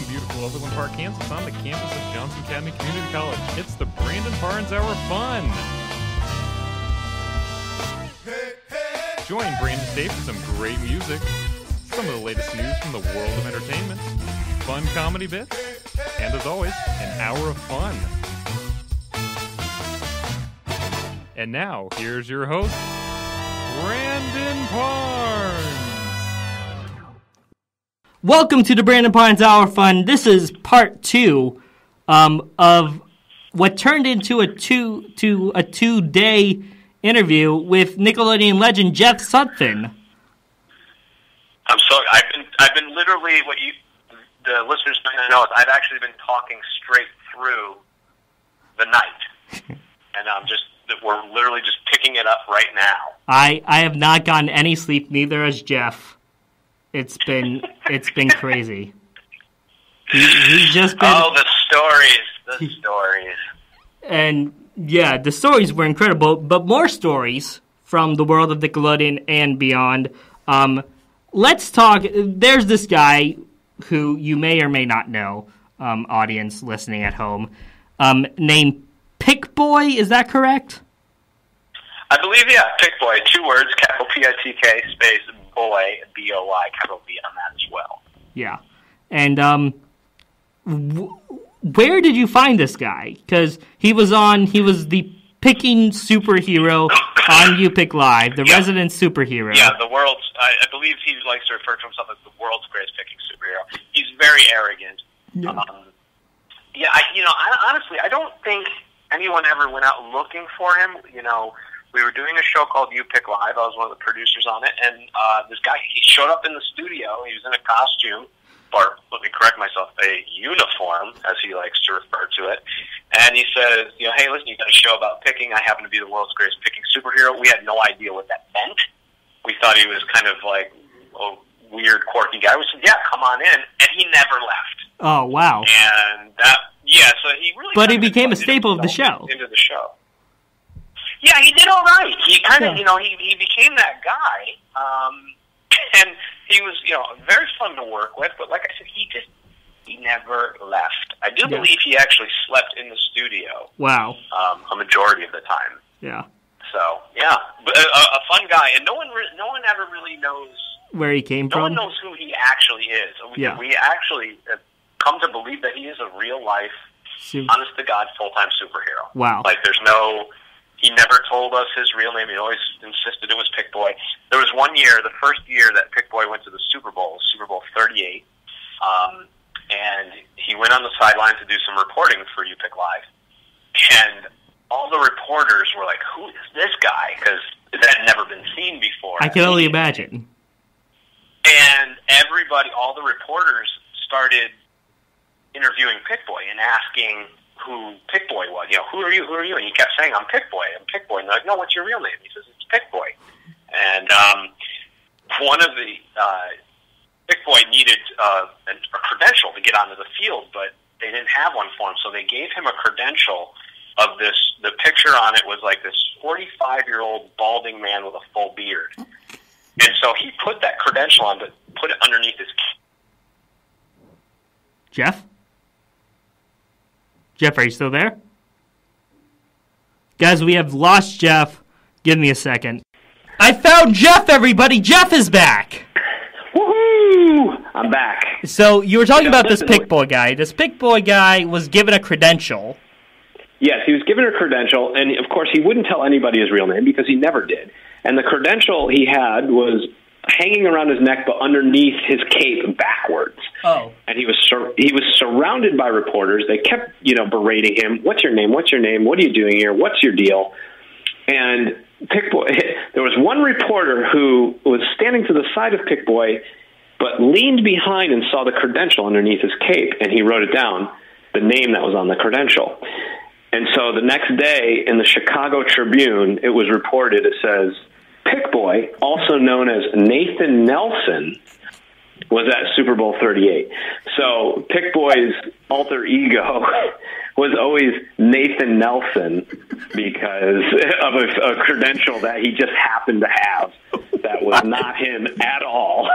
beautiful Overland Park, Kansas, on the campus of Johnson County Community College. It's the Brandon Parnes Hour Fun. Join Brandon today for some great music, some of the latest news from the world of entertainment, fun comedy bits, and as always, an hour of fun. And now, here's your host, Brandon Parnes. Welcome to the Brandon Parnes Hour Fun. This is part 2 of what turned into a two-day interview with Nickelodeon legend Jeff Sutphen. I've been literally the listeners might not know is I've actually been talking straight through the night, and we're literally just picking it up right now. I have not gotten any sleep. Neither has Jeff. It's been crazy. He's just been. Oh, the stories. And yeah, the stories were incredible, but more stories from the world of Nickelodeon and beyond. Let's talk. There's this guy who you may or may not know, audience listening at home, named Pick Boy. Is that correct? I believe, yeah. Pick Boy. 2 words, capital P-I-T-K, space, boy, B-O-Y, capital B on that as well. Yeah. And where did you find this guy? Because he was the picking superhero on You Pick Live, the resident superhero. Yeah, I believe he likes to refer to himself as the world's greatest picking superhero. He's very arrogant. Yeah. Honestly, I don't think anyone ever went out looking for him. We were doing a show called You Pick Live. I was one of the producers on it, and this guy, he showed up in the studio. He was in a costume, or let me correct myself, a uniform, as he likes to refer to it. And he says, hey, listen, you got a show about picking. I happen to be the world's greatest picking superhero. We had no idea what that meant. We thought he was kind of like a weird, quirky guy. We said, yeah, come on in. And he never left. Oh, wow. And so he really... But he became a staple of the show. Into the show. Yeah, he did all right. He kind of, he became that guy. And he was, very fun to work with. But like I said, he never left. I do believe he actually slept in the studio. Wow. A majority of the time. Yeah. So, yeah. But a fun guy. And no one ever really knows where he came from. No one knows who he actually is. We actually come to believe that he is a real-life, honest-to-God, full-time superhero. Wow. Like, he never told us his real name. He always insisted it was Pick Boy. There was one year, the first year that Pick Boy went to the Super Bowl 38, and he went on the sideline to do some reporting for You Pick Live. And all the reporters were like, who is this guy? Because that had never been seen before. I can only imagine. And all the reporters started interviewing Pick Boy and asking who Pick Boy was. Who are you? And he kept saying, I'm Pick Boy. I'm Pick Boy. And they're like, no, what's your real name? He says, it's Pick Boy. And one of the Pick Boy needed a credential to get onto the field, but they didn't have one for him, so they gave him a credential of this. The picture on it was like this 45-year-old balding man with a full beard. And so he put that credential on, but put it underneath his... Jeff? Jeff, are you still there? Guys, we have lost Jeff. Give me a second. I found Jeff, everybody! Jeff is back! Woohoo! I'm back. So, you were talking about this Pick Boy guy. This Pick Boy guy was given a credential. Yes, he was given a credential, and of course he wouldn't tell anybody his real name because he never did. And the credential he had was hanging around his neck, but underneath his cape backwards. Oh. And he was surrounded by reporters. They kept, berating him. What's your name? What's your name? What are you doing here? What's your deal? And Pick Boy, there was one reporter who was standing to the side of Pick Boy, but leaned behind and saw the credential underneath his cape, and he wrote it down, the name that was on the credential. And so the next day in the Chicago Tribune, it was reported, it says, Pick Boy, also known as Nathan Nelson, was at Super Bowl 38. So Pick Boy's alter ego was always Nathan Nelson because of a credential that he just happened to have that was not him at all,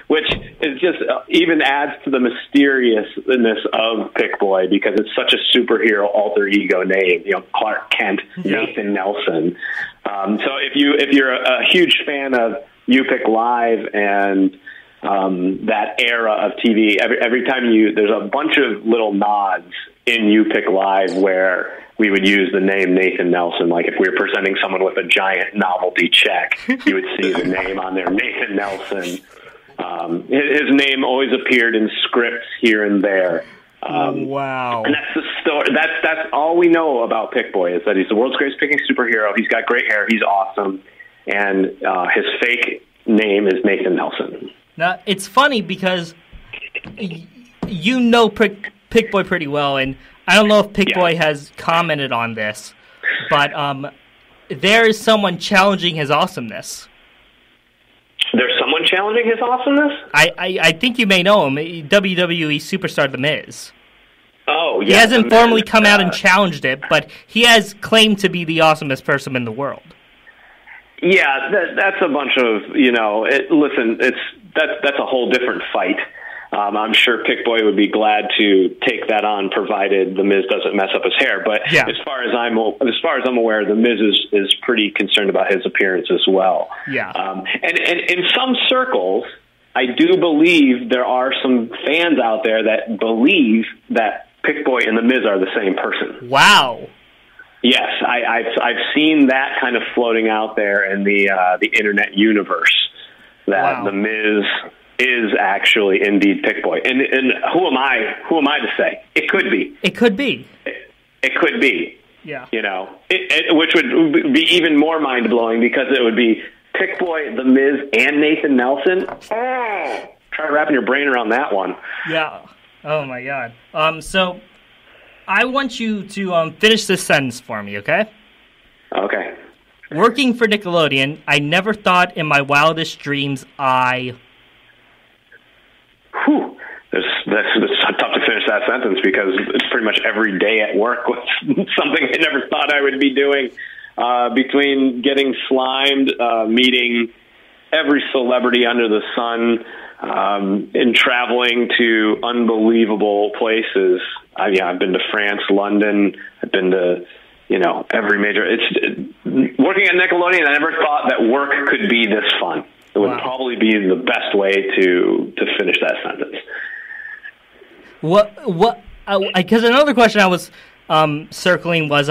which it just even adds to the mysteriousness of Pick-Boy because it's such a superhero alter ego name. Clark Kent, Nathan Nelson. So if you're a huge fan of You Pick Live and that era of TV, every time there's a bunch of little nods in You Pick Live where we would use the name Nathan Nelson. Like if we were presenting someone with a giant novelty check, you would see the name on there, Nathan Nelson. His name always appeared in scripts here and there. Wow. And that's the story. That's all we know about Pick-Boy is that he's the world's greatest picking superhero. He's got great hair. He's awesome. And his fake name is Nathan Nelson. Now, it's funny because you know Pick-Boy pretty well, and I don't know if Pick-Boy has commented on this, but there is someone challenging his awesomeness. There's someone challenging his awesomeness? I think you may know him, WWE superstar The Miz. Oh, yeah. He hasn't formally come out and challenged it, but he has claimed to be the awesomest person in the world. Yeah, that's a bunch of, listen, that's a whole different fight. I'm sure Pick-Boy would be glad to take that on, provided The Miz doesn't mess up his hair. But as far as I'm aware, The Miz is pretty concerned about his appearance as well. Yeah. And in some circles, I do believe there are some fans out there that believe that Pick-Boy and The Miz are the same person. Wow. Yes, I've seen that kind of floating out there in the internet universe that The Miz is actually indeed Pick-Boy. And who am I to say? It could be. It could be. It could be. Yeah. Which would be even more mind-blowing because it would be Pick-Boy, The Miz, and Nathan Nelson. Oh, try wrapping your brain around that one. Yeah. Oh, my God. So I want you to finish this sentence for me, okay? Okay. Working for Nickelodeon, I never thought in my wildest dreams Whew. That's tough to finish that sentence because it's pretty much every day at work was something I never thought I would be doing. Between getting slimed, meeting every celebrity under the sun, and traveling to unbelievable places. I've been to France, London. I've been to, every major. Working at Nickelodeon, I never thought that work could be this fun. It would probably be the best way to finish that sentence. Because another question I was circling was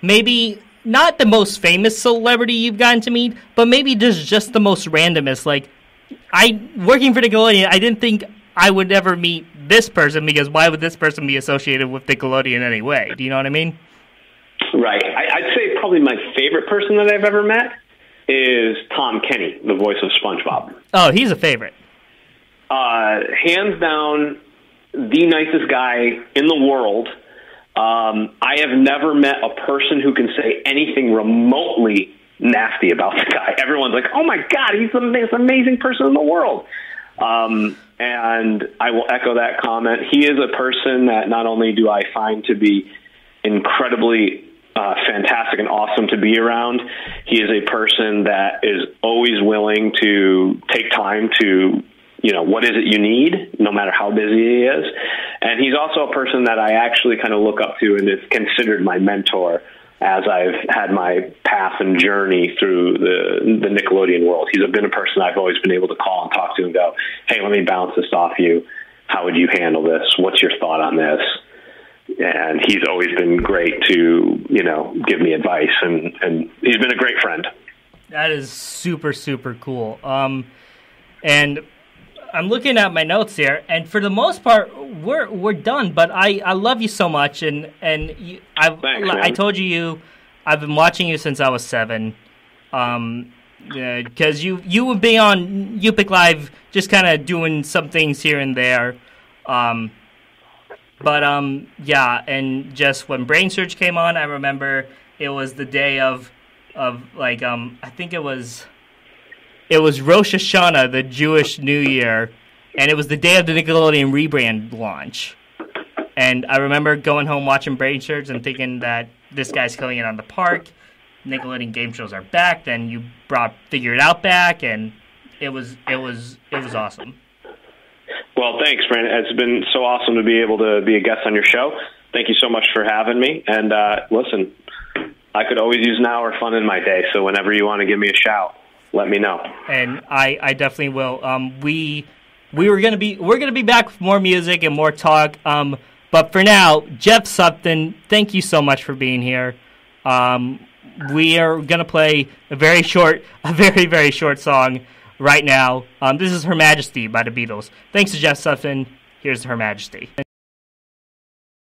maybe not the most famous celebrity you've gotten to meet, but maybe just the most randomest. Like, working for Nickelodeon, I didn't think I would ever meet this person because why would this person be associated with Nickelodeon anyway? Do you know what I mean? Right. I'd say probably my favorite person that I've ever met is Tom Kenny, the voice of SpongeBob. Oh, he's a favorite. Hands down, the nicest guy in the world. I have never met a person who can say anything remotely nasty about the guy. Everyone's like, oh my God, he's the most amazing person in the world. And I will echo that comment. He is a person that not only do I find to be incredibly fantastic and awesome to be around, he is a person that is always willing to take time to, what is it you need, no matter how busy he is. And he's also a person that I actually kind of look up to and is considered my mentor as I've had my path and journey through the Nickelodeon world. He's been a person I've always been able to call and talk to and go, hey, let me bounce this off you. How would you handle this? What's your thought on this? And he's always been great to, give me advice, and he's been a great friend. That is super, super cool. And I'm looking at my notes here, and for the most part, we're done. But I love you so much, and I told you I've been watching you since I was 7. Because you would be on You Pick Live, just kind of doing some things here and there. And just when Brain Surge came on, I remember it was the day of I think it was Rosh Hashanah, the Jewish New Year, and it was the day of the Nickelodeon rebrand launch. And I remember going home watching Brain Surge and thinking that this guy's killing it on the park. Nickelodeon game shows are back. Then you brought Figure It Out back, and it was awesome. Well, thanks, Brandon. It's been so awesome to be able to be a guest on your show. Thank you so much for having me. And listen, I could always use an hour of fun in my day, so whenever you want to give me a shout, let me know. And I definitely will. We're gonna be back with more music and more talk. But for now, Jeff Sutphen, thank you so much for being here. We are gonna play a very, very short song right now. This is Her Majesty by the Beatles. Thanks to Jeff Sutphen. Here's Her Majesty.